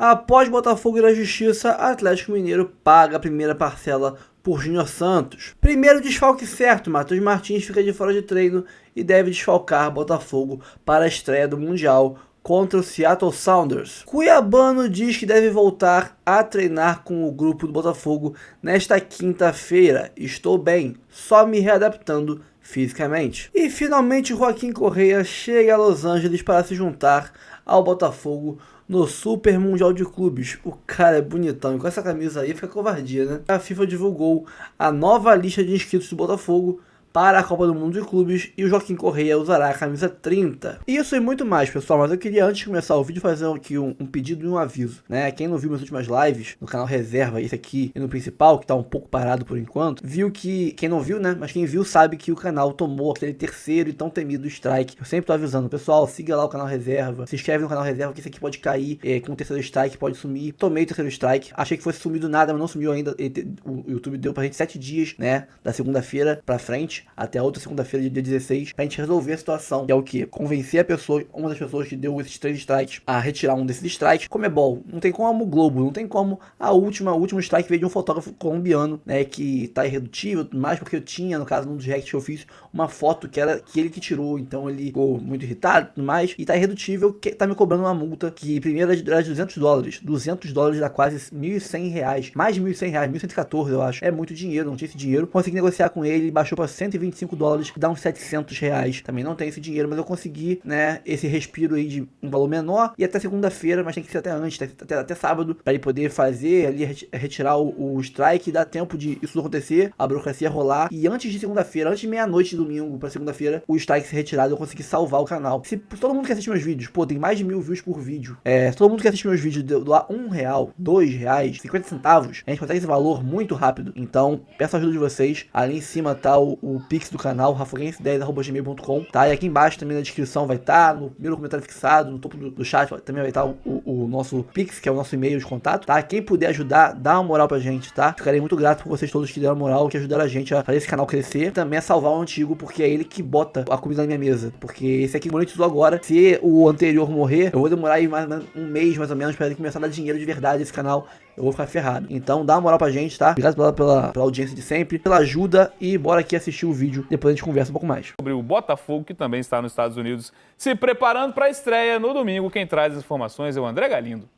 Após Botafogo ir à justiça, Atlético Mineiro paga a primeira parcela por Júnior Santos. Primeiro desfalque certo, Matheus Martins fica de fora de treino e deve desfalcar Botafogo para a estreia do Mundial contra o Seattle Sounders. Cuiabano diz que deve voltar a treinar com o grupo do Botafogo nesta quinta-feira. Estou bem, só me readaptando fisicamente. E finalmente Joaquim Correa chega a Los Angeles para se juntar ao Botafogo no Super Mundial de Clubes. O cara é bonitão e com essa camisa aí fica covardia, né? A FIFA divulgou a nova lista de inscritos do Botafogo para a Copa do Mundo de Clubes e o Joaquim Correa usará a camisa 30. Isso e muito mais, pessoal, mas eu queria antes de começar o vídeo fazer aqui um pedido e um aviso, né? Quem não viu minhas últimas lives no canal Reserva, esse aqui e no principal, que tá um pouco parado por enquanto, viu que, quem não viu, né? Mas quem viu sabe que o canal tomou aquele terceiro e tão temido strike. Eu sempre tô avisando, pessoal, siga lá o canal Reserva, se inscreve no canal Reserva que esse aqui pode cair com o terceiro strike, pode sumir. Tomei o terceiro strike, achei que fosse sumir do nada, mas não sumiu ainda. O YouTube deu pra gente 7 dias, né? Da segunda-feira pra frente, até a outra segunda-feira, dia 16, pra gente resolver a situação, que é o que? Convencer a pessoa, uma das pessoas que deu esses 3 strikes, a retirar um desses strikes. Comebol, não tem como o Globo, não tem como o último strike veio de um fotógrafo colombiano, né, que tá irredutível, mais porque eu tinha, no caso, num dos reacts que eu fiz, uma foto que era que ele que tirou, então ele ficou muito irritado e tudo mais, e tá irredutível, que tá me cobrando uma multa, que primeiro era de $200, $200 dá quase R$ 1.100, mais de R$ 1.100, 1.114 eu acho, é muito dinheiro, não tinha esse dinheiro, consegui negociar com ele, baixou pra $125, que dá uns R$ 700, também não tem esse dinheiro, mas eu consegui, né, esse respiro aí de um valor menor, e até segunda-feira, mas tem que ser até antes, até sábado, para ele poder fazer ali, retirar o strike, dá tempo de isso acontecer, a burocracia rolar, e antes de segunda-feira, antes de meia-noite de domingo para segunda-feira, o strike ser retirado, eu consegui salvar o canal. Se todo mundo que assiste meus vídeos, pô, tem mais de 1.000 views por vídeo, se todo mundo que assiste meus vídeos doar R$ 1, R$ 2, 50 centavos, a gente consegue esse valor muito rápido. Então, peço a ajuda de vocês, ali em cima tá o Pix do canal, rafoguense10@gmail.com, tá? E aqui embaixo também na descrição vai estar, no primeiro comentário fixado, no topo do chat também vai estar o nosso Pix, que é o nosso e-mail de contato, tá? Quem puder ajudar, dá uma moral pra gente, tá? Ficarei muito grato por vocês todos que deram moral, que ajudaram a gente a fazer esse canal crescer, também a salvar o antigo, porque é ele que bota a comida na minha mesa, porque esse aqui monetizou agora, se o anterior morrer, eu vou demorar aí um mês mais ou menos pra ele começar a dar dinheiro de verdade esse canal, eu vou ficar ferrado. Então dá uma moral pra gente, tá? Obrigado pela audiência de sempre, pela ajuda, e bora aqui assistir o vídeo, depois a gente conversa um pouco mais. Sobre o Botafogo, que também está nos Estados Unidos, se preparando para a estreia no domingo. Quem traz as informações é o André Galindo.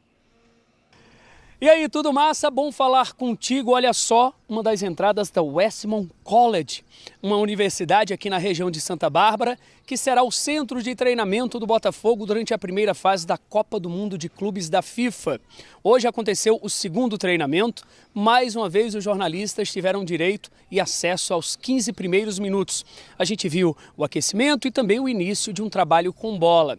E aí, tudo massa? Bom falar contigo. Olha só, uma das entradas da Westmont College, uma universidade aqui na região de Santa Bárbara, que será o centro de treinamento do Botafogo durante a primeira fase da Copa do Mundo de Clubes da FIFA. Hoje aconteceu o segundo treinamento. Mais uma vez, os jornalistas tiveram direito e acesso aos 15 primeiros minutos. A gente viu o aquecimento e também o início de um trabalho com bola.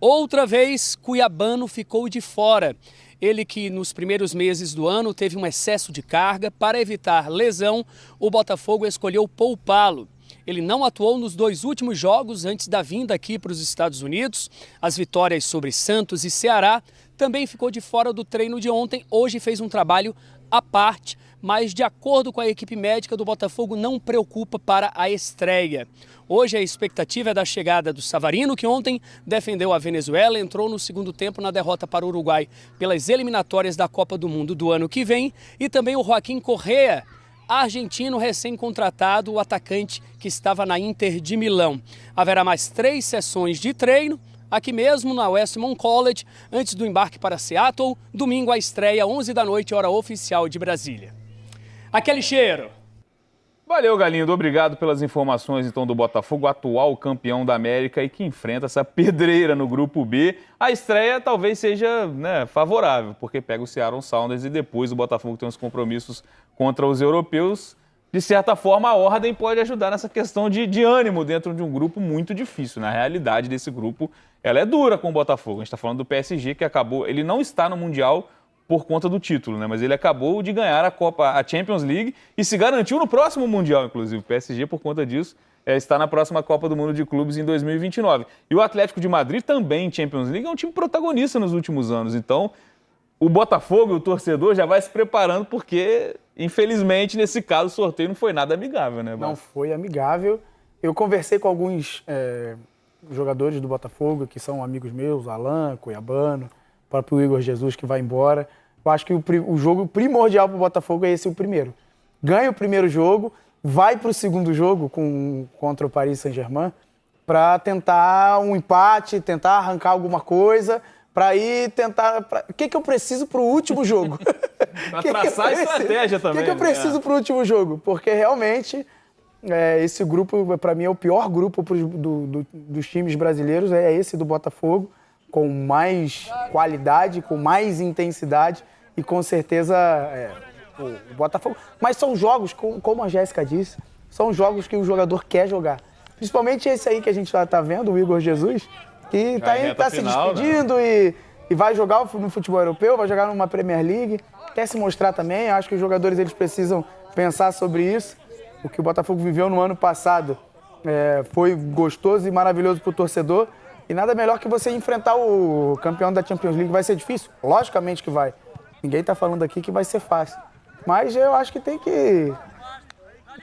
Outra vez, Cuiabano ficou de fora. Ele que nos primeiros meses do ano teve um excesso de carga. Para evitar lesão, o Botafogo escolheu poupá-lo. Ele não atuou nos 2 últimos jogos antes da vinda aqui para os Estados Unidos. As vitórias sobre Santos e Ceará. Também ficou de fora do treino de ontem. Hoje fez um trabalho à parte, mas de acordo com a equipe médica do Botafogo não preocupa para a estreia. Hoje a expectativa é da chegada do Savarino, que ontem defendeu a Venezuela, entrou no segundo tempo na derrota para o Uruguai pelas eliminatórias da Copa do Mundo do ano que vem, e também o Joaquim Correa, argentino recém-contratado, o atacante que estava na Inter de Milão. Haverá mais 3 sessões de treino aqui mesmo na Westmont College, antes do embarque para Seattle. Domingo a estreia, 11 da noite, hora oficial de Brasília. Aquele cheiro! Valeu, Galindo. Obrigado pelas informações, então, do Botafogo, atual campeão da América e que enfrenta essa pedreira no Grupo B. A estreia talvez seja, né, favorável, porque pega o Seattle Sounders e depois o Botafogo tem uns compromissos contra os europeus. De certa forma, a ordem pode ajudar nessa questão de ânimo dentro de um grupo muito difícil. Na realidade desse grupo, ela é dura com o Botafogo. A gente está falando do PSG, que acabou... Ele não está no Mundial por conta do título, né? Mas ele acabou de ganhar a Champions League e se garantiu no próximo Mundial, inclusive. O PSG, por conta disso, está na próxima Copa do Mundo de Clubes em 2029. E o Atlético de Madrid, também em Champions League, é um time protagonista nos últimos anos. Então, o Botafogo, o torcedor, já vai se preparando porque, infelizmente, nesse caso, o sorteio não foi nada amigável, né, Bas? Não foi amigável. Eu conversei com alguns jogadores do Botafogo, que são amigos meus, Alan, Cuiabano, próprio Igor Jesus que vai embora. Eu acho que o jogo primordial para o Botafogo é esse o primeiro. Ganha o primeiro jogo, vai para o segundo jogo contra o Paris Saint-Germain para tentar um empate, tentar arrancar alguma coisa, para ir tentar... O que eu preciso para o último jogo? Para traçar a estratégia também. O que eu preciso para o último jogo? Porque realmente esse grupo, para mim, é o pior grupo dos times brasileiros, é esse do Botafogo, com mais qualidade, com mais intensidade e com certeza o Botafogo. Mas são jogos, como a Jéssica disse, são jogos que o jogador quer jogar. Principalmente esse aí que a gente está vendo, o Igor Jesus, que está se despedindo, né? e vai jogar no futebol europeu, vai jogar numa Premier League, quer se mostrar também. Acho que os jogadores eles precisam pensar sobre isso. O que o Botafogo viveu no ano passado foi gostoso e maravilhoso para o torcedor. E nada melhor que você enfrentar o campeão da Champions League. Vai ser difícil? Logicamente que vai. Ninguém está falando aqui que vai ser fácil. Mas eu acho que tem que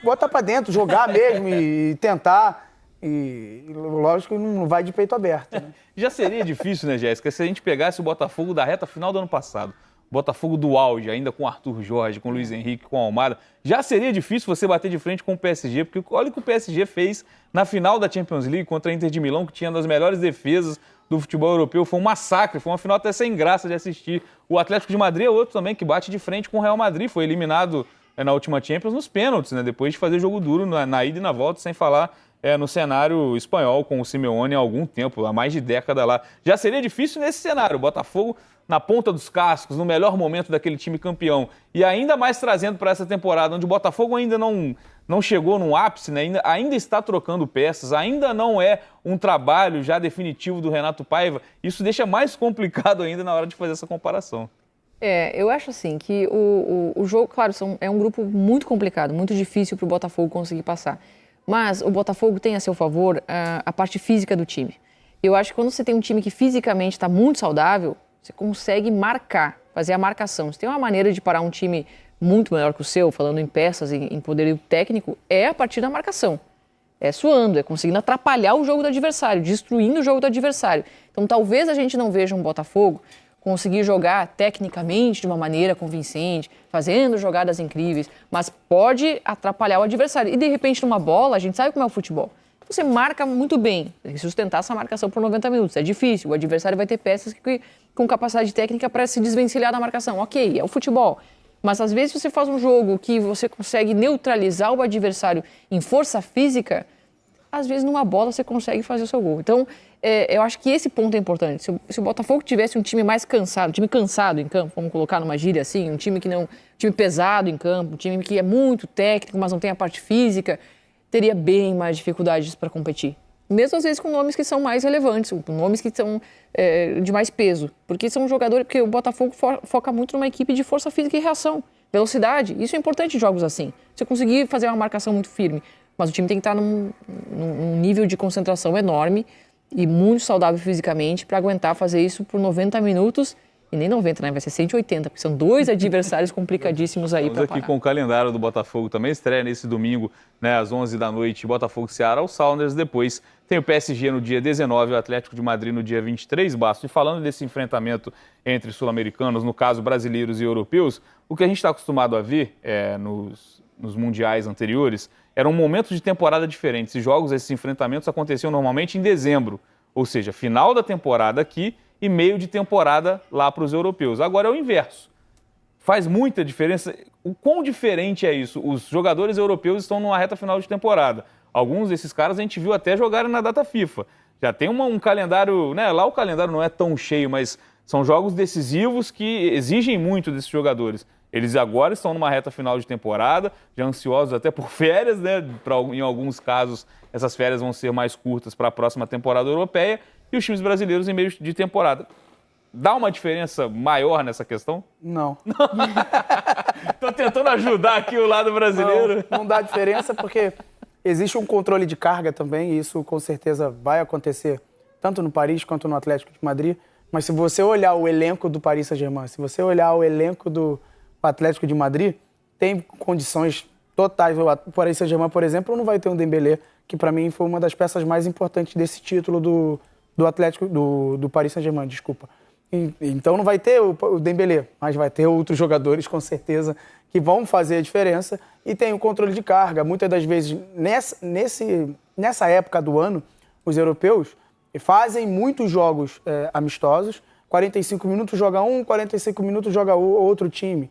botar para dentro, jogar mesmo e tentar. E lógico que não vai de peito aberto. Né? Já seria difícil, né, Jéssica, se a gente pegasse o Botafogo da reta final do ano passado. Botafogo do auge, ainda com Arthur Jorge, com Luiz Henrique, com Almada. Já seria difícil você bater de frente com o PSG, porque olha o que o PSG fez na final da Champions League contra a Inter de Milão, que tinha uma das melhores defesas do futebol europeu. Foi um massacre, foi uma final até sem graça de assistir. O Atlético de Madrid é outro também que bate de frente com o Real Madrid. Foi eliminado na última Champions nos pênaltis, né? Depois de fazer jogo duro na ida e na volta, sem falar no cenário espanhol com o Simeone há algum tempo, há mais de década lá. Já seria difícil nesse cenário. O Botafogo na ponta dos cascos, no melhor momento daquele time campeão. E ainda mais trazendo para essa temporada, onde o Botafogo ainda não chegou num ápice, né? ainda está trocando peças, ainda não é um trabalho já definitivo do Renato Paiva. Isso deixa mais complicado ainda na hora de fazer essa comparação. Eu acho assim que o jogo, claro, é um grupo muito complicado, muito difícil para o Botafogo conseguir passar. Mas o Botafogo tem a seu favor a parte física do time. Eu acho que quando você tem um time que fisicamente está muito saudável, você consegue marcar, fazer a marcação. Se tem uma maneira de parar um time muito melhor que o seu, falando em peças, em poderio técnico, é a partir da marcação. É suando, é conseguindo atrapalhar o jogo do adversário, destruindo o jogo do adversário. Então talvez a gente não veja um Botafogo conseguir jogar tecnicamente de uma maneira convincente, fazendo jogadas incríveis, mas pode atrapalhar o adversário. E de repente numa bola, a gente sabe como é o futebol. Você marca muito bem, tem que sustentar essa marcação por 90 minutos. É difícil, o adversário vai ter peças com capacidade técnica para se desvencilhar da marcação. Ok, é o futebol. Mas às vezes você faz um jogo que você consegue neutralizar o adversário em força física, às vezes numa bola você consegue fazer o seu gol. Então, eu acho que esse ponto é importante. Se o Botafogo tivesse um time mais cansado, um time cansado em campo, vamos colocar numa gíria assim, um time time pesado em campo, um time que é muito técnico, mas não tem a parte física, teria bem mais dificuldades para competir. Mesmo às vezes com nomes que são mais relevantes, com nomes que são de mais peso. Porque são jogadores, porque o Botafogo foca muito numa equipe de força física e reação, velocidade. Isso é importante em jogos assim. Você conseguir fazer uma marcação muito firme, mas o time tem que estar num nível de concentração enorme e muito saudável fisicamente para aguentar fazer isso por 90 minutos. E nem 90, né? Vai ser 180, porque são dois adversários complicadíssimos aí para parar. Estamos aqui com o calendário do Botafogo também. Estreia nesse domingo, né, às 11 da noite, Botafogo Ceará, o Sounders. Depois tem o PSG no dia 19, o Atlético de Madrid no dia 23, Basto. E falando desse enfrentamento entre sul-americanos, no caso brasileiros e europeus, o que a gente está acostumado a ver nos mundiais anteriores era um momento de temporada diferente. Esses enfrentamentos aconteciam normalmente em dezembro, ou seja, final da temporada aqui e meio de temporada lá para os europeus. Agora é o inverso. Faz muita diferença. O quão diferente é isso? Os jogadores europeus estão numa reta final de temporada. Alguns desses caras a gente viu até jogarem na data FIFA. Já tem um calendário, né? Lá o calendário não é tão cheio, mas são jogos decisivos que exigem muito desses jogadores. Eles agora estão numa reta final de temporada, já ansiosos até por férias, né? Em alguns casos, essas férias vão ser mais curtas para a próxima temporada europeia. E os times brasileiros em meio de temporada. Dá uma diferença maior nessa questão? Não. Estou tentando ajudar aqui o lado brasileiro. Não dá diferença porque existe um controle de carga também, e isso com certeza vai acontecer tanto no Paris quanto no Atlético de Madrid. Mas se você olhar o elenco do Paris Saint-Germain, se você olhar o elenco do Atlético de Madrid, tem condições totais. O Paris Saint-Germain, por exemplo, não vai ter um Dembélé, que para mim foi uma das peças mais importantes desse título do Atlético, do Paris Saint-Germain, desculpa. Então não vai ter o Dembélé, mas vai ter outros jogadores com certeza que vão fazer a diferença. E tem o controle de carga. Muitas das vezes, nessa época do ano, os europeus fazem muitos jogos amistosos. 45 minutos joga um, 45 minutos joga outro time.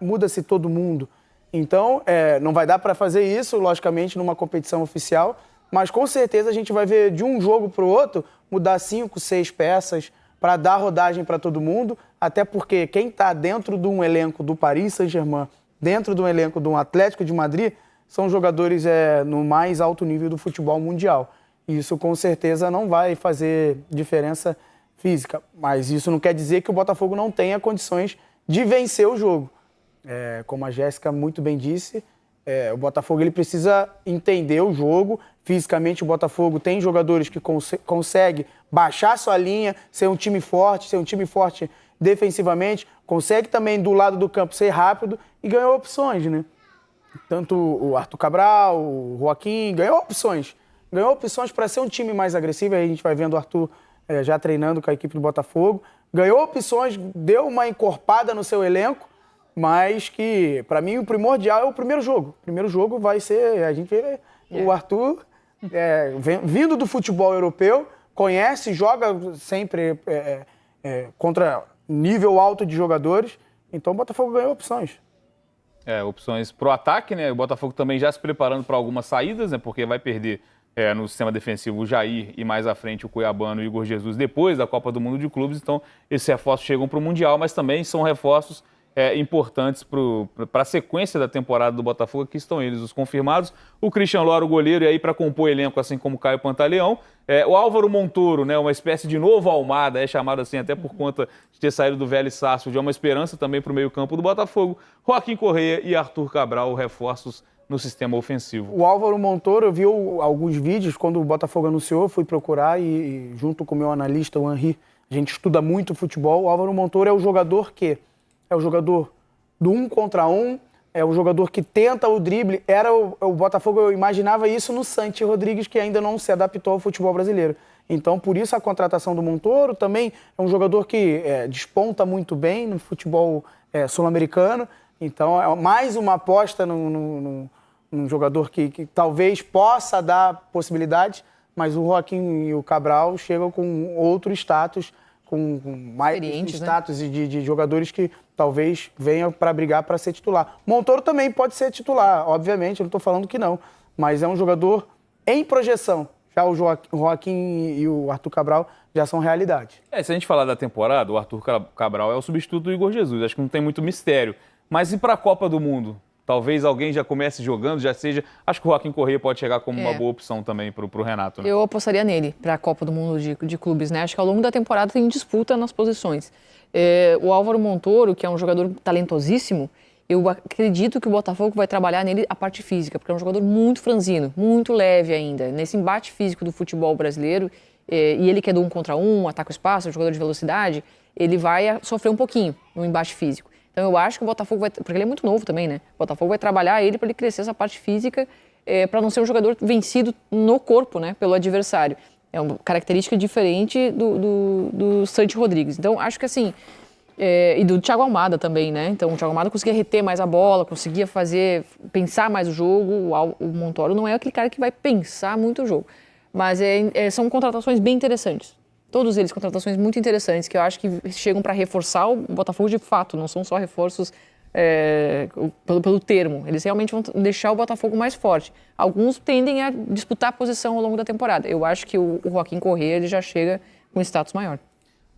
Muda-se todo mundo. Então, não vai dar para fazer isso, logicamente, numa competição oficial, mas com certeza a gente vai ver de um jogo para o outro mudar 5, 6 peças para dar rodagem para todo mundo, até porque quem está dentro de um elenco do Paris Saint-Germain, dentro de um elenco do Atlético de Madrid, são jogadores no mais alto nível do futebol mundial. Isso com certeza não vai fazer diferença física, mas isso não quer dizer que o Botafogo não tenha condições de vencer o jogo. Como a Jéssica muito bem disse, o Botafogo ele precisa entender o jogo. Fisicamente, o Botafogo tem jogadores que conseguem baixar sua linha, ser um time forte defensivamente, consegue também do lado do campo ser rápido e ganhou opções, né? Tanto o Arthur Cabral, o Joaquim, ganhou opções para ser um time mais agressivo. Aí a gente vai vendo o Arthur já treinando com a equipe do Botafogo. Ganhou opções, deu uma encorpada no seu elenco, mas que, para mim, o primordial é o primeiro jogo. O primeiro jogo vai ser, a gente vê o Arthur vindo do futebol europeu, conhece, joga sempre contra nível alto de jogadores, então o Botafogo ganhou opções. Opções pro ataque, né? O Botafogo também já se preparando para algumas saídas, né? Porque vai perder no sistema defensivo o Jair e mais à frente o Cuiabano e o Igor Jesus depois da Copa do Mundo de Clubes. Então, esses reforços chegam para o Mundial, mas também são reforços importantes para a sequência da temporada do Botafogo. Aqui estão eles, os confirmados. O Christian Lora, o goleiro, e aí para compor elenco, assim como o Caio Pantaleão. O Álvaro Montoro, né, uma espécie de novo Almada, é chamado assim até por conta de ter saído do Vélez Sarsfield, é uma esperança também para o meio-campo do Botafogo. Joaquim Correa e Arthur Cabral, reforços no sistema ofensivo. O Álvaro Montoro, eu vi alguns vídeos quando o Botafogo anunciou, fui procurar e junto com o meu analista, o Henri, a gente estuda muito futebol. O Álvaro Montoro é o jogador que é o jogador do 1 contra 1, é o jogador que tenta o drible. O Botafogo, eu imaginava isso no Santi Rodrigues, que ainda não se adaptou ao futebol brasileiro. Então, por isso a contratação do Montoro também é um jogador que desponta muito bem no futebol sul-americano. Então, é mais uma aposta num jogador que talvez possa dar possibilidades, mas o Joaquim e o Cabral chegam com outro status, com mais status, né? de jogadores que talvez venham para brigar para ser titular. Montoro também pode ser titular, obviamente, eu não estou falando que não, mas é um jogador em projeção. Já o Joaquim e o Arthur Cabral já são realidade. Se a gente falar da temporada, o Arthur Cabral é o substituto do Igor Jesus, acho que não tem muito mistério. Mas e para a Copa do Mundo? Talvez alguém já comece jogando, já seja... Acho que o Joaquim Correa pode chegar como uma boa opção também para o Renato. Né? Eu apostaria nele para a Copa do Mundo de clubes, né? Acho que ao longo da temporada tem disputa nas posições. O Álvaro Montoro, que é um jogador talentosíssimo, eu acredito que o Botafogo vai trabalhar nele a parte física, porque é um jogador muito franzino, muito leve ainda. Nesse embate físico do futebol brasileiro, e ele que é do 1 contra 1, ataca o espaço, é um jogador de velocidade, ele vai sofrer um pouquinho no embate físico. Então eu acho que o Botafogo vai... Porque ele é muito novo também, né? O Botafogo vai trabalhar ele para ele crescer essa parte física, para não ser um jogador vencido no corpo, né? Pelo adversário. É uma característica diferente do Santi Rodrigues. Então acho que assim... e do Thiago Almada também, né? Então o Thiago Almada conseguia reter mais a bola, conseguia pensar mais o jogo. O Montoro não é aquele cara que vai pensar muito o jogo. Mas são contratações bem interessantes. Todos eles contratações muito interessantes, que eu acho que chegam para reforçar o Botafogo de fato, não são só reforços pelo termo. Eles realmente vão deixar o Botafogo mais forte. Alguns tendem a disputar a posição ao longo da temporada. Eu acho que o Joaquim Correa ele já chega com status maior.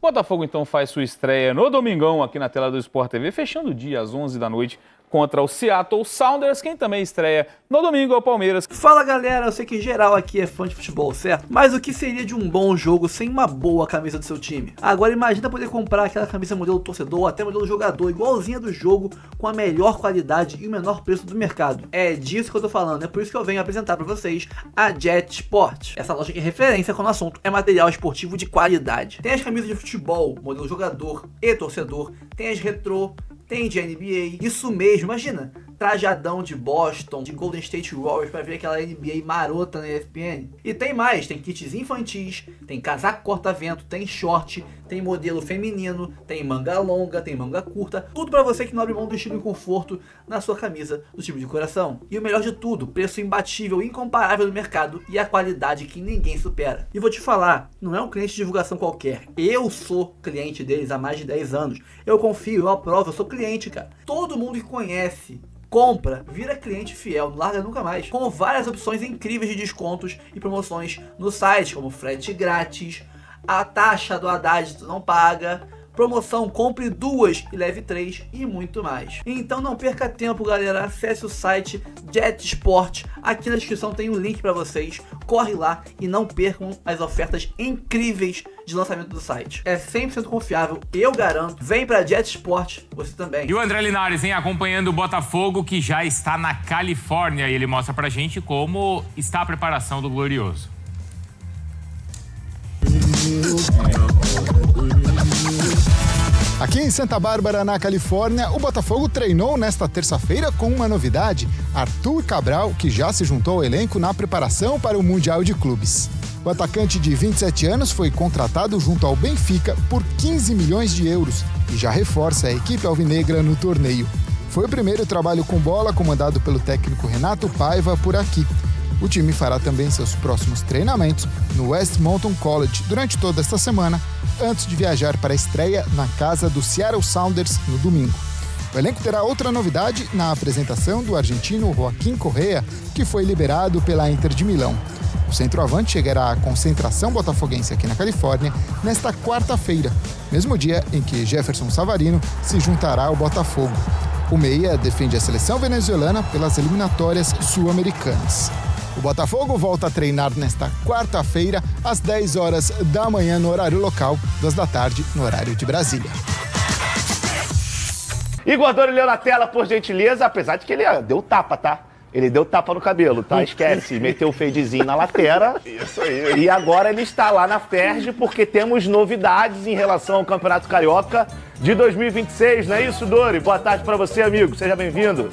O Botafogo, então, faz sua estreia no domingão aqui na tela do Sport TV, fechando o dia às 11 da noite contra o Seattle Sounders. Quem também estreia no domingo é o Palmeiras. Fala galera, eu sei que geral aqui é fã de futebol, certo? Mas o que seria de um bom jogo sem uma boa camisa do seu time? Agora imagina poder comprar aquela camisa modelo torcedor ou até modelo jogador, igualzinha do jogo, com a melhor qualidade e o menor preço do mercado. É disso que eu tô falando, é por isso que eu venho apresentar pra vocês a Jet Sport. Essa loja que é referência quando o assunto é material esportivo de qualidade. Tem as camisas de futebol, modelo jogador e torcedor, tem as retrô, tem de NBA, isso mesmo, imagina, trajadão de Boston, de Golden State Warriors pra ver aquela NBA marota na ESPN. E tem mais, tem kits infantis, tem casaco corta-vento, tem short, tem modelo feminino, tem manga longa, tem manga curta, tudo pra você que não abre mão do estilo e conforto na sua camisa do time de coração. E o melhor de tudo, preço imbatível, incomparável no mercado e a qualidade que ninguém supera. E vou te falar, não é um cliente de divulgação qualquer, eu sou cliente deles há mais de 10 anos, eu confio, eu aprovo, eu sou cliente, cara. Todo mundo que conhece, compra, vira cliente fiel, não larga nunca mais. Com várias opções incríveis de descontos e promoções no site, como frete grátis, a taxa do Haddad tu não paga, promoção compre 2 e leve 3 e muito mais. Então não perca tempo, galera, acesse o site Jet Sport, aqui na descrição tem um link para vocês, corre lá e não percam as ofertas incríveis de lançamento do site. É 100% confiável, eu garanto. Vem pra Jet Sport, você também. E o André Linares, hein, acompanhando o Botafogo, que já está na Califórnia, e ele mostra pra gente como está a preparação do Glorioso. Aqui em Santa Bárbara, na Califórnia, o Botafogo treinou nesta terça-feira com uma novidade: Arthur Cabral, que já se juntou ao elenco na preparação para o Mundial de Clubes. O atacante de 27 anos foi contratado junto ao Benfica por 15 milhões de euros e já reforça a equipe alvinegra no torneio. Foi o primeiro trabalho com bola comandado pelo técnico Renato Paiva por aqui. O time fará também seus próximos treinamentos no Westmonton College durante toda esta semana, antes de viajar para a estreia na casa do Seattle Sounders no domingo. O elenco terá outra novidade na apresentação do argentino Joaquim Correa, que foi liberado pela Inter de Milão. O centroavante chegará à concentração botafoguense aqui na Califórnia nesta quarta-feira, mesmo dia em que Jefferson Savarino se juntará ao Botafogo. O meia defende a seleção venezuelana pelas eliminatórias sul-americanas. O Botafogo volta a treinar nesta quarta-feira, às 10 horas da manhã no horário local, 2 da tarde no horário de Brasília. Igor Dori leu na tela, por gentileza, apesar de que ele deu tapa, tá? Ele deu tapa no cabelo, tá? Esquece, meteu o fadezinho na lateral. Isso aí. E agora ele está lá na Ferj, porque temos novidades em relação ao Campeonato Carioca de 2026, não é isso, Dori? Boa tarde para você, amigo. Seja bem-vindo.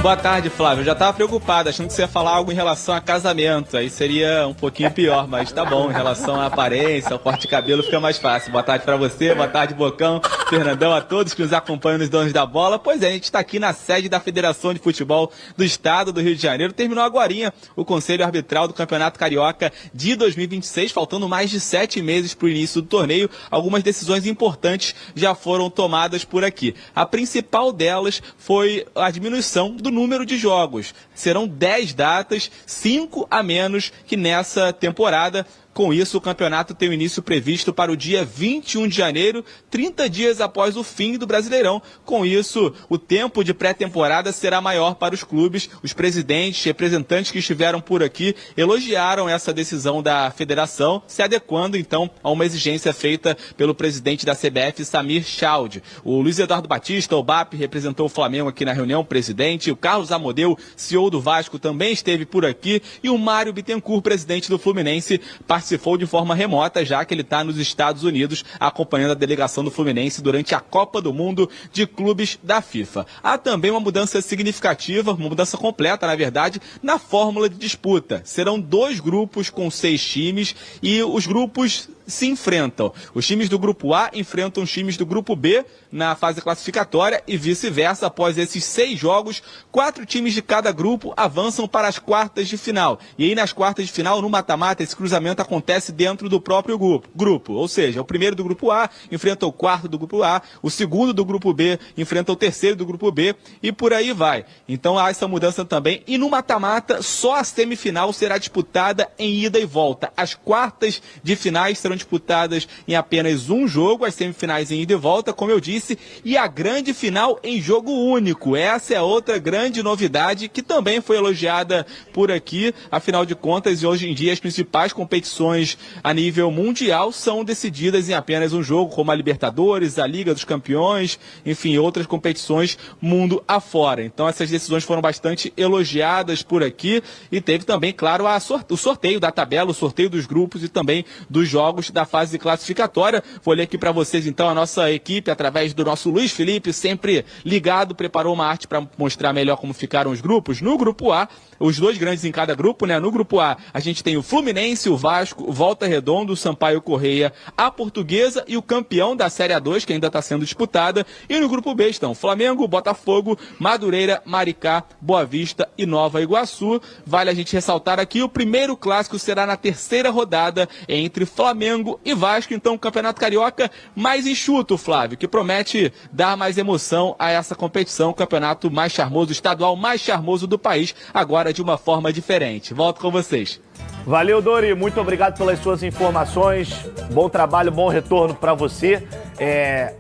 Boa tarde, Flávio. Eu já estava preocupado, achando que você ia falar algo em relação a casamento. Aí seria um pouquinho pior, mas tá bom. Em relação à aparência, ao corte de cabelo, fica mais fácil. Boa tarde para você, boa tarde, Bocão, Fernandão, a todos que nos acompanham nos Donos da Bola. Pois é, a gente está aqui na sede da Federação de Futebol do Estado do Rio de Janeiro. Terminou agorinha o Conselho Arbitral do Campeonato Carioca de 2026, faltando mais de 7 meses para o início do torneio. Algumas decisões importantes já foram tomadas por aqui. A principal delas foi a diminuição do número de jogos. Serão 10 datas, 5 a menos que nessa temporada. Com isso, o campeonato tem o início previsto para o dia 21 de janeiro, 30 dias após o fim do Brasileirão. Com isso, o tempo de pré-temporada será maior para os clubes. Os presidentes, representantes que estiveram por aqui, elogiaram essa decisão da federação, se adequando, então, a uma exigência feita pelo presidente da CBF, Samir Chaldi. O Luiz Eduardo Batista, o BAP, representou o Flamengo aqui na reunião, o presidente. O Carlos Amodeu, CEO do Vasco, também esteve por aqui. E o Mário Bittencourt, presidente do Fluminense, participou de forma remota, já que ele está nos Estados Unidos acompanhando a delegação do Fluminense durante a Copa do Mundo de Clubes da FIFA. Há também uma mudança significativa, uma mudança completa, na verdade, na fórmula de disputa. Serão 2 grupos com 6 times e os grupos se enfrentam. Os times do grupo A enfrentam os times do grupo B na fase classificatória e vice-versa. Após esses 6 jogos, 4 times de cada grupo avançam para as quartas de final. E aí nas quartas de final, no mata-mata, esse cruzamento acontece dentro do próprio grupo. Ou seja, o primeiro do grupo A enfrenta o quarto do grupo A, o segundo do grupo B enfrenta o terceiro do grupo B e por aí vai. Então há essa mudança também. E no mata-mata, só a semifinal será disputada em ida e volta. As quartas de finais serão disputadas em apenas um jogo, as semifinais em ida e volta, como eu disse, e a grande final em jogo único. Essa é outra grande novidade que também foi elogiada por aqui. Afinal de contas, hoje em dia as principais competições competições a nível mundial são decididas em apenas um jogo, como a Libertadores, a Liga dos Campeões, enfim, outras competições mundo afora. Então essas decisões foram bastante elogiadas por aqui e teve também, claro, o sorteio da tabela, o sorteio dos grupos e também dos jogos da fase classificatória. Vou ler aqui para vocês então a nossa equipe, através do nosso Luiz Felipe, sempre ligado, preparou uma arte para mostrar melhor como ficaram os grupos. No grupo A, os 2 grandes em cada grupo, né? No grupo A, a gente tem o Fluminense, o Vasco, o Volta Redonda, o Sampaio Correia, a Portuguesa e o campeão da Série A2, que ainda está sendo disputada. E no grupo B estão Flamengo, Botafogo, Madureira, Maricá, Boa Vista e Nova Iguaçu. Vale a gente ressaltar aqui, o primeiro clássico será na 3ª rodada entre Flamengo e Vasco. Então, o Campeonato Carioca mais enxuto, Flávio, que promete dar mais emoção a essa competição, o campeonato mais charmoso, estadual mais charmoso do país, agora de uma forma diferente. Volto com vocês. Valeu, Dori. Muito obrigado pelas suas informações. Bom trabalho, bom retorno para você.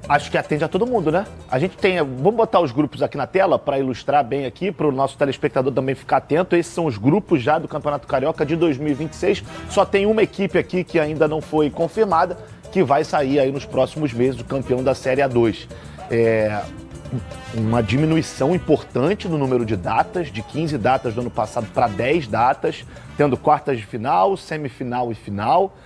Acho que atende a todo mundo, né? A gente tem... Vamos botar os grupos aqui na tela para ilustrar bem aqui, para o nosso telespectador também ficar atento. Esses são os grupos já do Campeonato Carioca de 2026. Só tem uma equipe aqui que ainda não foi confirmada, que vai sair aí nos próximos meses, o campeão da Série A2. Uma diminuição importante no número de datas, de 15 datas do ano passado para 10 datas, tendo quartas de final, semifinal e final.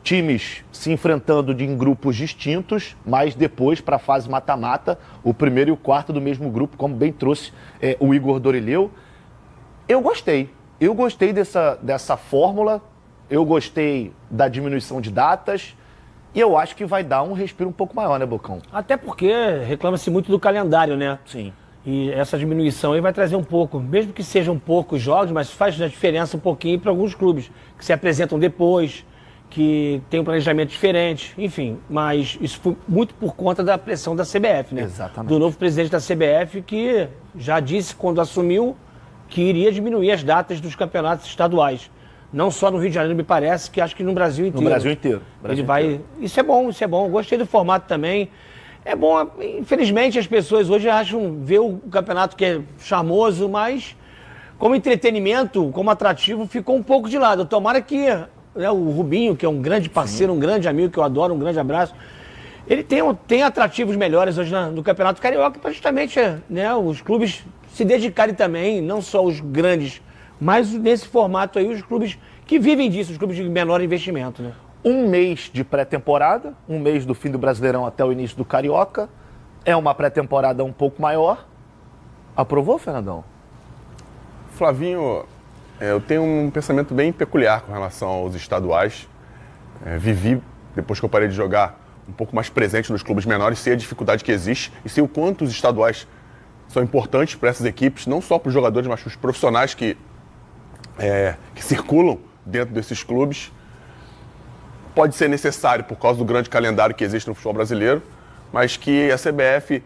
Times se enfrentando em grupos distintos, mas depois, para a fase mata-mata, o primeiro e o quarto do mesmo grupo, como bem trouxe o Igor Dorileu. Eu gostei dessa fórmula, eu gostei da diminuição de datas, e eu acho que vai dar um respiro um pouco maior, né, Bocão? Até porque reclama-se muito do calendário, né? Sim. E essa diminuição aí vai trazer um pouco, mesmo que sejam poucos jogos, mas faz a diferença um pouquinho para alguns clubes, que se apresentam depois, que tem um planejamento diferente, enfim. Mas isso foi muito por conta da pressão da CBF, né? Exatamente. Do novo presidente da CBF, que já disse, quando assumiu, que iria diminuir as datas dos campeonatos estaduais. Não só no Rio de Janeiro, me parece, que acho que no Brasil inteiro. No Brasil inteiro. Ele vai... Isso é bom. Gostei do formato também. É bom, infelizmente as pessoas hoje vê o campeonato que é charmoso, mas como entretenimento, como atrativo, ficou um pouco de lado. Tomara que o Rubinho, que é um grande parceiro, um grande amigo que eu adoro, um grande abraço, ele tem atrativos melhores hoje no Campeonato Carioca para justamente os clubes se dedicarem também, não só os grandes, mas nesse formato aí, os clubes que vivem disso, os clubes de menor investimento, né? Um mês de pré-temporada, um mês do fim do Brasileirão até o início do Carioca. É uma pré-temporada um pouco maior. Aprovou, Fernandão? Flavinho, eu tenho um pensamento bem peculiar com relação aos estaduais. Vivi, depois que eu parei de jogar, um pouco mais presente nos clubes menores, sei a dificuldade que existe e sei o quanto os estaduais são importantes para essas equipes, não só para os jogadores, mas para os profissionais que circulam dentro desses clubes. Pode ser necessário por causa do grande calendário que existe no futebol brasileiro, mas que a CBF,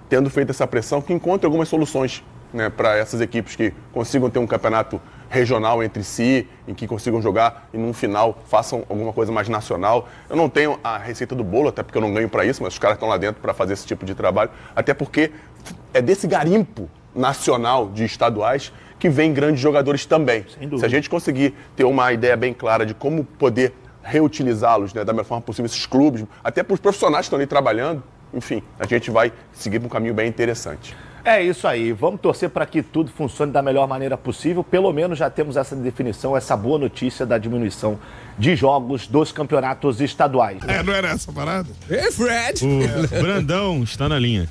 tendo feito essa pressão, que encontre algumas soluções, né, para essas equipes que consigam ter um campeonato regional entre si, em que consigam jogar e no final façam alguma coisa mais nacional. Eu não tenho a receita do bolo, até porque eu não ganho para isso, mas os caras estão lá dentro para fazer esse tipo de trabalho, até porque é desse garimpo nacional de estaduais que vem grandes jogadores também. Se a gente conseguir ter uma ideia bem clara de como poder reutilizá-los, né, da melhor forma possível, esses clubes, até para os profissionais que estão ali trabalhando, enfim, a gente vai seguir um caminho bem interessante. É isso aí, vamos torcer para que tudo funcione da melhor maneira possível. Pelo menos já temos essa definição, essa boa notícia da diminuição de jogos dos campeonatos estaduais. Não era essa parada? Fred! O Brandão está na linha.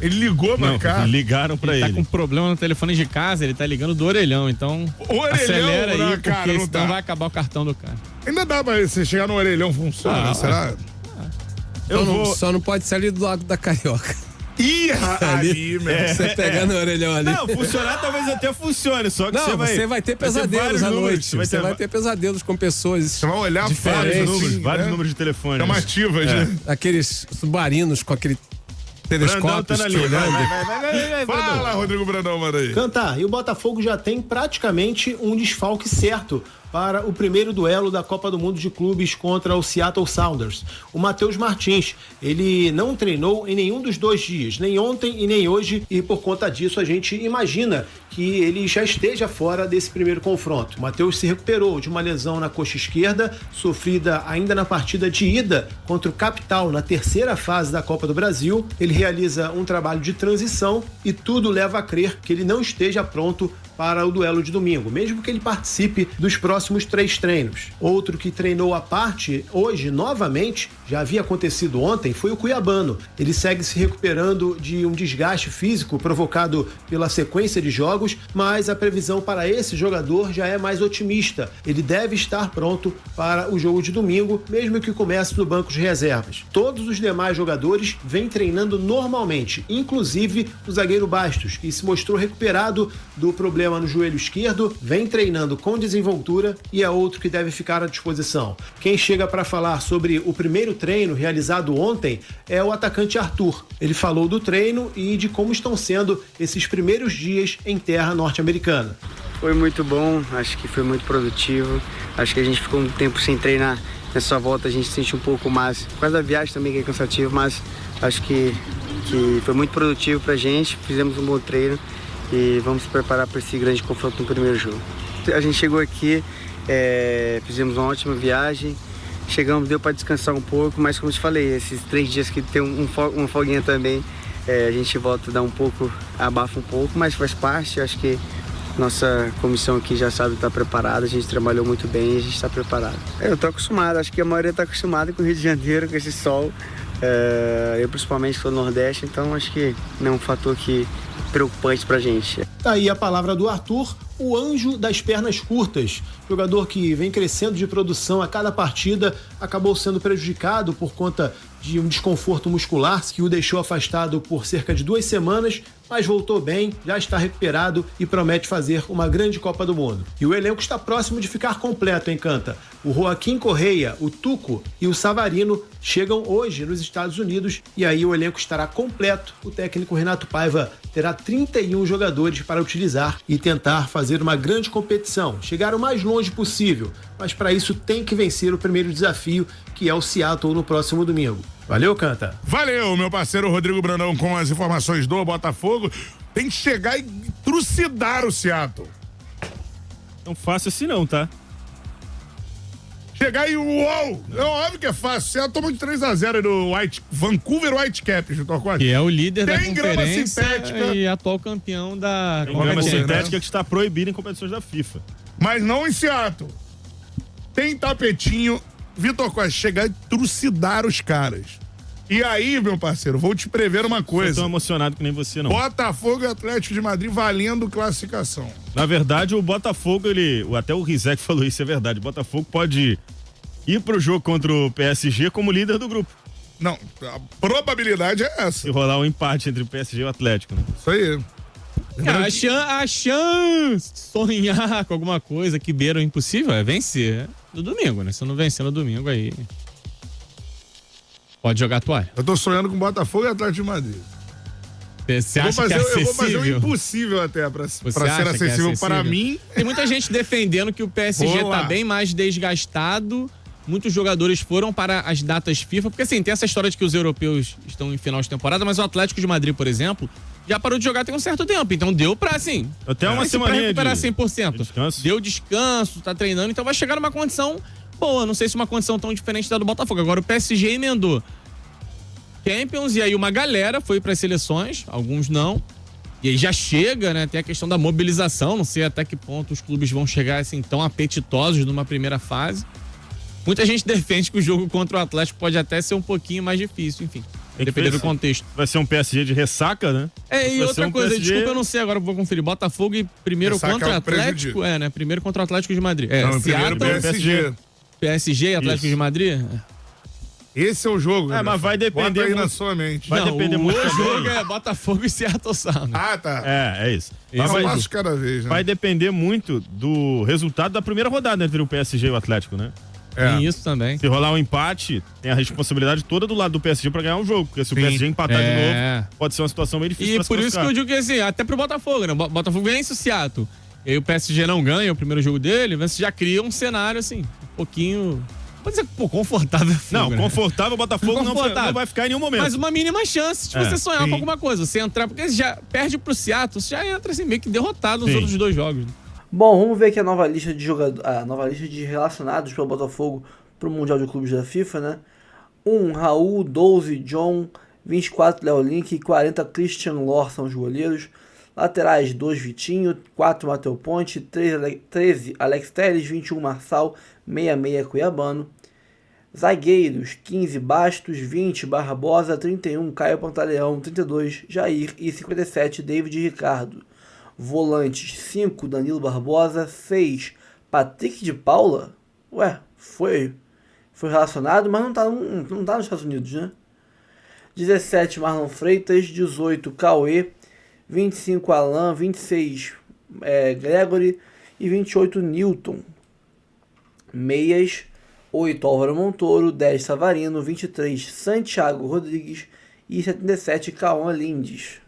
Ele ligou pra cá. Ligaram pra ele. Ele tá com problema no telefone de casa, ele tá ligando do orelhão, então o orelhão, acelera aí, né, porque cara, não senão vai acabar o cartão do cara. Ainda dá pra você chegar no orelhão, funciona, será? Só não pode sair do lado da Carioca. Ih, ali, mesmo. Você pegar no orelhão ali. Não, funcionar talvez até funcione, só que você vai ter pesadelos à noite. Você vai ter pesadelos com pessoas. Você vai olhar vários números de telefone. Chamativas, né? Aqueles submarinos com aquele telescópio tá vai. Fala, Rodrigo Brandão, manda aí. Cantar, e o Botafogo já tem praticamente um desfalque certo. para o primeiro duelo da Copa do Mundo de Clubes contra o Seattle Sounders. O Matheus Martins, ele não treinou em nenhum dos 2 dias, nem ontem e nem hoje, e por conta disso a gente imagina que ele já esteja fora desse primeiro confronto. O Matheus se recuperou de uma lesão na coxa esquerda, sofrida ainda na partida de ida contra o Capital, na terceira fase da Copa do Brasil. Ele realiza um trabalho de transição e tudo leva a crer que ele não esteja pronto para o duelo de domingo, mesmo que ele participe dos próximos 3 treinos. Outro que treinou à parte hoje, novamente, já havia acontecido ontem, foi o cuiabano. Ele segue se recuperando de um desgaste físico provocado pela sequência de jogos, mas a previsão para esse jogador já é mais otimista. Ele deve estar pronto para o jogo de domingo, mesmo que comece no banco de reservas. Todos os demais jogadores vêm treinando normalmente, inclusive o zagueiro Bastos, que se mostrou recuperado do problema no joelho esquerdo, vem treinando com desenvoltura e é outro que deve ficar à disposição. Quem chega para falar sobre o primeiro treino realizado ontem é o atacante Arthur. Ele falou do treino e de como estão sendo esses primeiros dias em terra norte-americana. Foi muito bom, acho que foi muito produtivo, acho que a gente ficou um tempo sem treinar. Nessa volta a gente sente um pouco mais, por causa da viagem também que é cansativo, mas acho que foi muito produtivo pra gente, fizemos um bom treino e vamos se preparar para esse grande confronto no primeiro jogo. A gente chegou aqui, fizemos uma ótima viagem, chegamos, deu para descansar um pouco, mas como eu te falei, esses 3 dias que tem uma folguinha também, a gente volta a dar um pouco, abafa um pouco, mas faz parte, acho que nossa comissão aqui já sabe estar preparada, a gente trabalhou muito bem e a gente está preparado. Eu estou acostumado, acho que a maioria está acostumada com o Rio de Janeiro, com esse sol. Eu principalmente sou do Nordeste, então acho que não é um fator preocupante pra gente. Tá aí a palavra do Arthur, o anjo das pernas curtas. Jogador que vem crescendo de produção a cada partida, acabou sendo prejudicado por conta de um desconforto muscular que o deixou afastado por cerca de 2 semanas, mas voltou bem, já está recuperado e promete fazer uma grande Copa do Mundo. E o elenco está próximo de ficar completo, hein, Canta? O Joaquim Correia, o Tuco e o Savarino chegam hoje nos Estados Unidos e aí o elenco estará completo. O técnico Renato Paiva terá 31 jogadores para utilizar e tentar fazer uma grande competição, chegar o mais longe possível, mas para isso tem que vencer o primeiro desafio, que é o Seattle no próximo domingo. Valeu, Canta? Valeu, meu parceiro Rodrigo Brandão com as informações do Botafogo. Tem que chegar e trucidar o Seattle. Não fácil assim não, tá? Chegar e uou! É óbvio que é fácil. Seattle tomou de 3-0 no Vancouver Whitecaps, Vitor Costa. Que é o líder da Tem grama conferência sintética. e atual campeão da Tem grama competição. sintética que está proibida em competições da FIFA. Mas não em Seattle. Tem tapetinho. Vitor Costa, chegar e trucidar os caras. E aí, meu parceiro, vou te prever uma coisa. Não tô emocionado que nem você, não. Botafogo e Atlético de Madrid valendo classificação. Na verdade, o Botafogo, até o Rizek falou isso, é verdade. O Botafogo pode ir pro jogo contra o PSG como líder do grupo. Não, a probabilidade é essa. Se rolar um empate entre o PSG e o Atlético, né? Isso aí. A chance de sonhar com alguma coisa que beira o impossível é vencer no domingo, né? Se eu não vencer no domingo, aí pode jogar a toalha. Eu tô sonhando com Botafogo e Atlético de Madrid. Você acha que é acessível? Eu vou fazer o impossível até pra ser acessível para mim. Tem muita gente defendendo que o PSG tá bem mais desgastado. Muitos jogadores foram para as datas FIFA, porque assim, tem essa história de que os europeus estão em final de temporada, mas o Atlético de Madrid, por exemplo, já parou de jogar tem um certo tempo, então deu pra, assim, até uma semana recuperar 100%. Descanso. Deu descanso, tá treinando, então vai chegar numa condição boa, não sei se uma condição tão diferente da do Botafogo. Agora o PSG emendou Champions e aí uma galera foi para as seleções, alguns não, e aí já chega, né, tem a questão da mobilização, não sei até que ponto os clubes vão chegar assim tão apetitosos numa primeira fase. Muita gente defende que o jogo contra o Atlético pode até ser um pouquinho mais difícil, enfim. Depender do contexto. Vai ser um PSG de ressaca, né? E outra coisa, PSG... desculpa, eu não sei, agora eu vou conferir. Botafogo e primeiro ressaca contra o Atlético. Né? Primeiro contra o Atlético de Madrid. Não, Seattle, PSG e Atlético de Madrid. Esse é o jogo. Mas vai depender. Bota aí na sua mente. Vai depender muito. O jogo é Botafogo e Seattle Sound. Ah, tá. É isso. Passo cada vez, né? Vai depender muito do resultado da primeira rodada entre o PSG e o Atlético, né? Tem isso também. Se rolar um empate, tem a responsabilidade toda do lado do PSG pra ganhar um jogo. Porque se o PSG empatar de novo, pode ser uma situação meio difícil. E por isso que eu digo que assim, até pro Botafogo, né? Botafogo vence o Seattle. E aí o PSG não ganha o primeiro jogo dele, você já cria um cenário assim, um pouquinho... Pode dizer, pô, confortável. Não, confortável o Botafogo não vai ficar em nenhum momento. Mas uma mínima chance de você sonhar com alguma coisa. Você entrar, porque você já perde pro Seattle, você já entra assim, meio que derrotado nos outros 2 jogos. Bom, vamos ver aqui a nova lista de a nova lista de relacionados pelo Botafogo pro Mundial de Clubes da FIFA, né? 1, Raul, 12, John, 24, Léo Link, 40, Christian Lor são os goleiros. Laterais, 2, Vitinho, 4, Matheus Ponte, 13, Alex Telles, 21, Marçal, 66, Cuiabano. Zagueiros, 15, Bastos, 20, Barbosa, 31, Caio Pantaleão, 32, Jair e 57, David Ricardo. Volantes, 5, Danilo Barbosa, 6, Patrick de Paula. Ué, foi relacionado, mas não tá nos Estados Unidos, né? 17, Marlon Freitas, 18, Cauê, 25, Alan, 26, Gregory e 28, Newton. Meias, 8, Álvaro Montoro, 10, Savarino, 23, Santiago Rodrigues e 77, Cauã Lindes.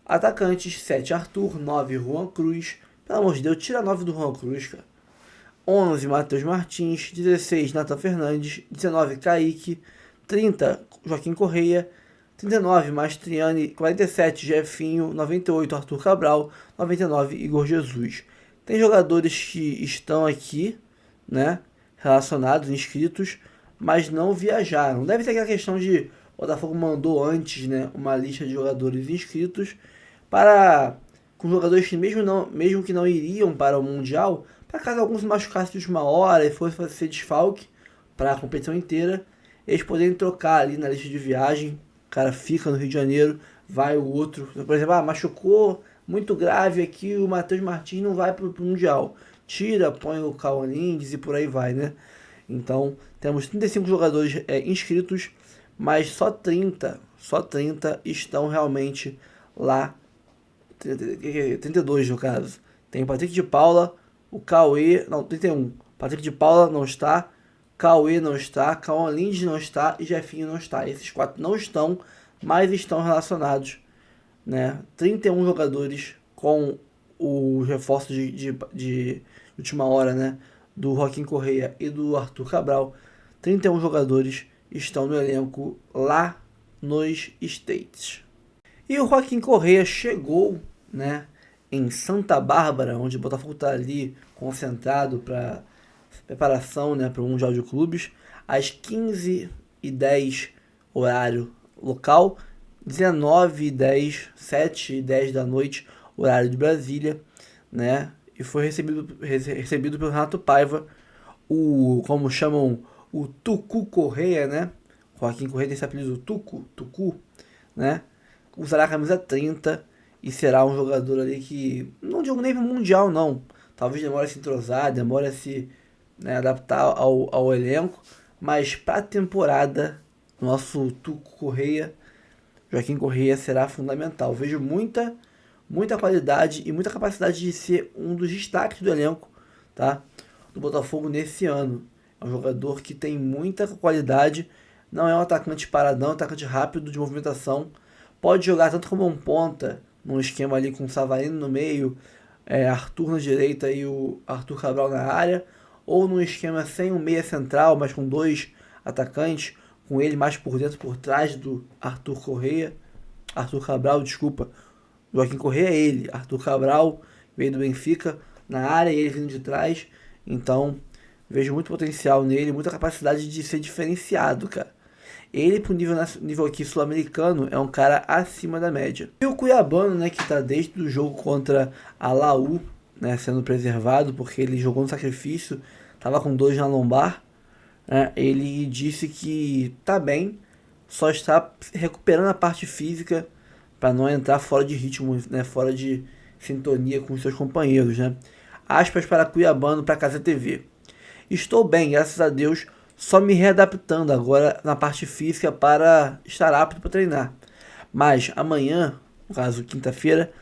Atacantes, 7, Arthur, 9, Juan Cruz. Pelo amor de Deus, tira 9 do Juan Cruz, cara. 11, Matheus Martins, 16, Nathan Fernandes, 19, Kaique, 30, Joaquim Correia, 39, Mastriani, 47, Jefinho, 98, Arthur Cabral, 99, Igor Jesus. Tem jogadores que estão aqui, né, relacionados, inscritos, mas não viajaram. Deve ter aquela questão de o Botafogo mandou antes, né, uma lista de jogadores inscritos com jogadores que mesmo que não iriam para o Mundial, para caso alguns se machucassem de última hora e fosse ser desfalque para a competição inteira, eles poderem trocar ali na lista de viagem. O cara fica no Rio de Janeiro, vai o outro. Por exemplo, machucou muito grave aqui, o Matheus Martins não vai para o Mundial. Tira, põe o Cauã Lindes e por aí vai, né? Então, temos 35 jogadores inscritos, mas só 30 estão realmente lá. 32 no caso. Tem o Patrick de Paula, o Cauê, não, 31. Patrick de Paula não está, Cauê não está, Cauã Lindes não está e Jefinho não está. Esses 4 não estão, mas estão relacionados, né? 31 jogadores com o reforço de última hora, né? Do Joaquim Correia e do Arthur Cabral. 31 jogadores estão no elenco lá nos States. E o Joaquim Correia chegou, né, em Santa Bárbara, onde o Botafogo está ali concentrado para preparação, né, para o Mundial de Clubes, às 15h10 horário local, 19h10, 7h10 da noite horário de Brasília, né, e foi recebido pelo Renato Paiva, como chamam, o Tucu Correia, né? Joaquim Correia tem esse apelido Tucu, né? Usará a camisa 30 e será um jogador ali que, não digo nem mundial não, talvez demore a se entrosar, demore a se, né, adaptar ao elenco, mas para a temporada, nosso Tucu Correia, Joaquim Correia será fundamental. Vejo muita qualidade e muita capacidade de ser um dos destaques do elenco, tá, do Botafogo nesse ano. É um jogador que tem muita qualidade, não é um atacante paradão, é um atacante rápido de movimentação, pode jogar tanto como um ponta, num esquema ali com o Savarino no meio, Arthur na direita e o Arthur Cabral na área, ou num esquema sem um meia central, mas com 2 atacantes, com ele mais por dentro, por trás do Arthur Cabral, desculpa. Joaquim Correia é ele, Arthur Cabral veio do Benfica na área e ele vindo de trás, então vejo muito potencial nele, muita capacidade de ser diferenciado, cara. Ele, pro nível aqui sul-americano, é um cara acima da média. E o Cuiabano, né, que tá desde o jogo contra a Laú, né, sendo preservado, porque ele jogou no sacrifício, tava com 2 na lombar, né, ele disse que tá bem, só está recuperando a parte física para não entrar fora de ritmo, né, fora de sintonia com os seus companheiros, né. Aspas para Cuiabano para Casa TV. Estou bem, graças a Deus, só me readaptando agora na parte física para estar apto para treinar. Mas amanhã, no caso quinta-feira,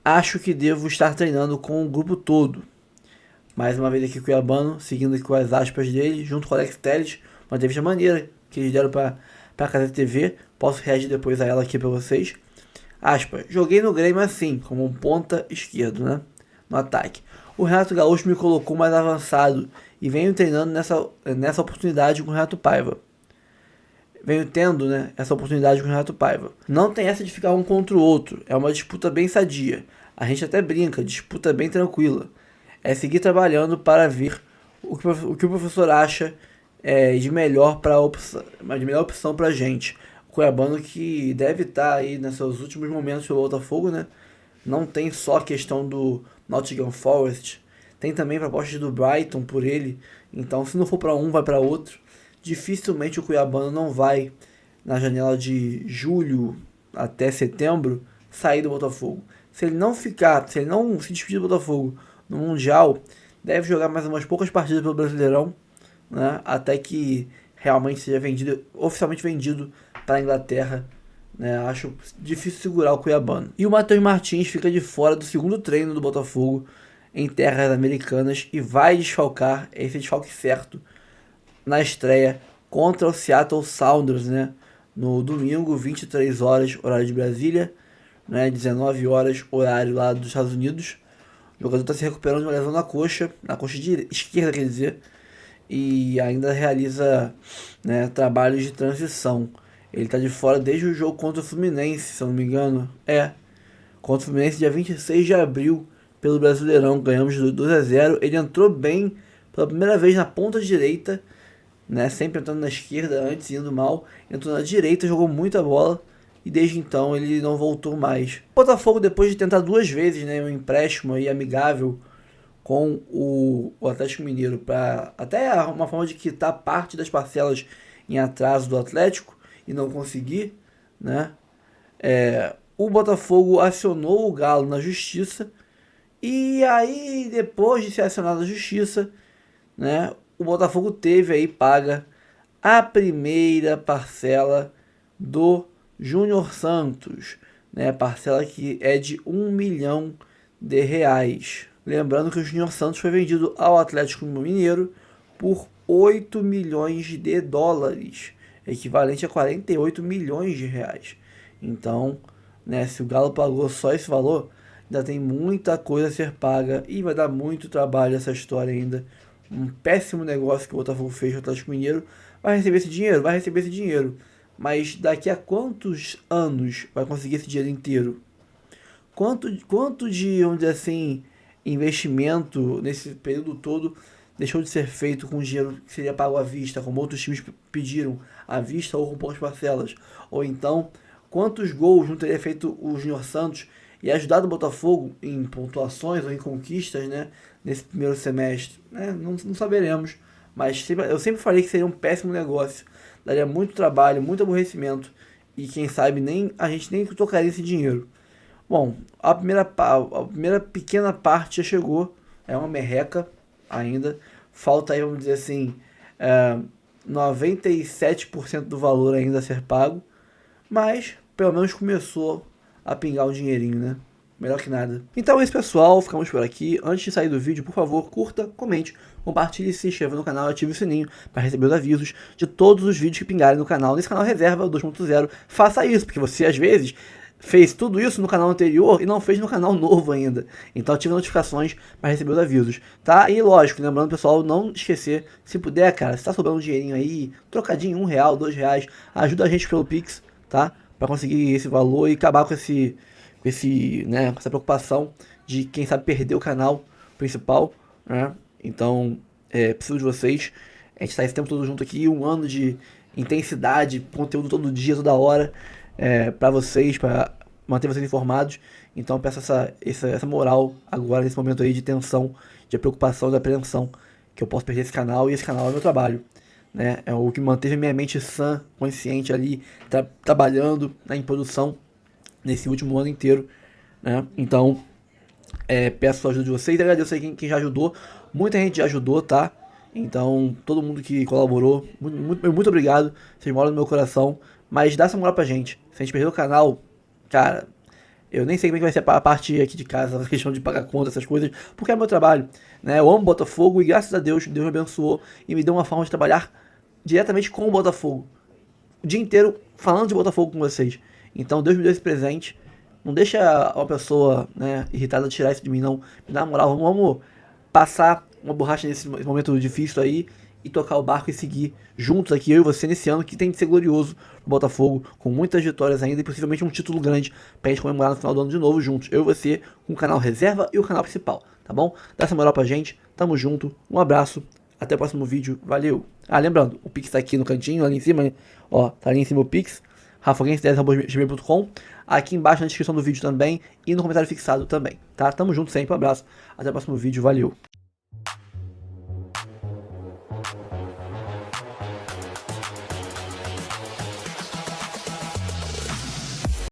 acho que devo estar treinando com o grupo todo. Mais uma vez aqui Cuiabano, seguindo aqui com as aspas dele, junto com o Alex Telles, uma entrevista maneira que eles deram para a Casa TV. Posso reagir depois a ela aqui para vocês. Aspas, joguei no Grêmio assim, como um ponta esquerdo, né? no ataque. O Renato Gaúcho me colocou mais avançado e venho treinando nessa oportunidade com o Renato Paiva. Venho tendo, né, essa oportunidade com o Renato Paiva. Não tem essa de ficar um contra o outro, é uma disputa bem sadia. A gente até brinca, disputa bem tranquila. É seguir trabalhando para ver o que o professor acha de melhor opção para a gente. O Cuiabano que deve estar aí nesses últimos momentos pelo Botafogo, né? Não tem só a questão do Nottingham Forest, tem também propostas do Brighton por ele. Então, se não for para um, vai para outro. Dificilmente o Cuiabano não vai, na janela de julho até setembro, sair do Botafogo. Se ele não se despedir do Botafogo no Mundial, deve jogar mais umas poucas partidas pelo Brasileirão, né, até que realmente seja oficialmente vendido para a Inglaterra. Né, acho difícil segurar o Cuiabano. E o Matheus Martins fica de fora do segundo treino do Botafogo em terras americanas e vai desfalcar, esse desfalque certo, na estreia contra o Seattle Sounders, né, no domingo, 23 horas, horário de Brasília, né, 19 horas, horário lá dos Estados Unidos. O jogador está se recuperando de uma lesão na coxa esquerda, quer dizer, e ainda realiza, né, trabalhos de transição. Ele está de fora desde o jogo contra o Fluminense, se eu não me engano. Contra o Fluminense, dia 26 de abril, pelo Brasileirão. Ganhamos 2-0. Ele entrou bem pela primeira vez na ponta direita, né, sempre entrando na esquerda antes, indo mal. Entrou na direita, jogou muita bola e desde então ele não voltou mais. O Botafogo, depois de tentar 2 vezes, né, um empréstimo aí amigável com o Atlético Mineiro, para até uma forma de quitar parte das parcelas em atraso do Atlético e não conseguir, né, o Botafogo acionou o Galo na justiça e aí, depois de ser acionado na justiça, né, o Botafogo teve aí paga a primeira parcela do Júnior Santos, né, parcela que é de R$1 milhão. Lembrando que o Júnior Santos foi vendido ao Atlético Mineiro por $8 milhões, equivalente a R$48 milhões. Então, né, se o Galo pagou só esse valor, ainda tem muita coisa a ser paga e vai dar muito trabalho essa história ainda. Um péssimo negócio que o Botafogo fez com o Atlético Mineiro. Vai receber esse dinheiro, mas daqui a quantos anos vai conseguir esse dinheiro inteiro? Quanto de, vamos dizer assim, investimento nesse período todo deixou de ser feito com dinheiro que seria pago à vista, como outros times pediram, à vista ou com poucas parcelas? Ou então, quantos gols não teria feito o Júnior Santos e ajudado o Botafogo em pontuações ou em conquistas, né, nesse primeiro semestre? Não saberemos, mas eu sempre falei que seria um péssimo negócio, daria muito trabalho, muito aborrecimento e quem sabe a gente nem tocaria esse dinheiro. Bom, a primeira pequena parte já chegou, é uma merreca ainda, falta aí, vamos dizer assim, 97% do valor ainda a ser pago, mas pelo menos começou a pingar um dinheirinho, né? Melhor que nada. Então é isso, pessoal, ficamos por aqui. Antes de sair do vídeo, por favor, curta, comente, compartilhe, se inscreva no canal e ative o sininho para receber os avisos de todos os vídeos que pingarem no canal. Nesse canal Reserva 2.0, faça isso, porque você às vezes fez tudo isso no canal anterior e não fez no canal novo ainda. Então ative as notificações para receber os avisos, tá? E lógico, lembrando, pessoal, não esquecer, se puder, cara, se tá sobrando um dinheirinho aí, trocadinho, R$1, R$2, ajuda a gente pelo Pix, tá? Para conseguir esse valor e acabar com essa preocupação de quem sabe perder o canal principal, né? Então, preciso de vocês. A gente tá esse tempo todo junto aqui, 1 ano de intensidade, conteúdo todo dia, toda hora, para vocês, para manter vocês informados. Então, peço essa moral agora, nesse momento aí de tensão, de preocupação, de apreensão, que eu posso perder esse canal, e esse canal é meu trabalho, né? É o que manteve minha mente sã, consciente ali, trabalhando, né, em produção nesse último ano inteiro, né? Então, peço a ajuda de vocês, agradeço aí quem já ajudou, muita gente já ajudou, tá? Então, todo mundo que colaborou, muito obrigado, vocês moram no meu coração, mas dá essa moral pra gente. Se a gente perder o canal, cara, eu nem sei como é que vai ser a parte aqui de casa, a questão de pagar conta, essas coisas, porque é meu trabalho, né? Eu amo Botafogo e graças a Deus, Deus me abençoou e me deu uma forma de trabalhar diretamente com o Botafogo, o dia inteiro falando de Botafogo com vocês. Então Deus me deu esse presente, Não deixa uma pessoa, né, irritada tirar isso de mim, não. Me dá uma moral, vamos passar uma borracha nesse momento difícil aí e tocar o barco e seguir juntos aqui, eu e você, nesse ano que tem de ser glorioso pro Botafogo, com muitas vitórias ainda e possivelmente um título grande pra gente comemorar no final do ano de novo juntos. Eu e você, com o canal reserva e o canal principal, tá bom? Dá essa moral pra gente, tamo junto, um abraço, até o próximo vídeo, valeu! Ah, lembrando, o Pix tá aqui no cantinho, ali em cima, ó, tá ali em cima o Pix, rafaguense10@gmail.com, aqui embaixo na descrição do vídeo também e no comentário fixado também, tá? Tamo junto sempre, um abraço, até o próximo vídeo, valeu!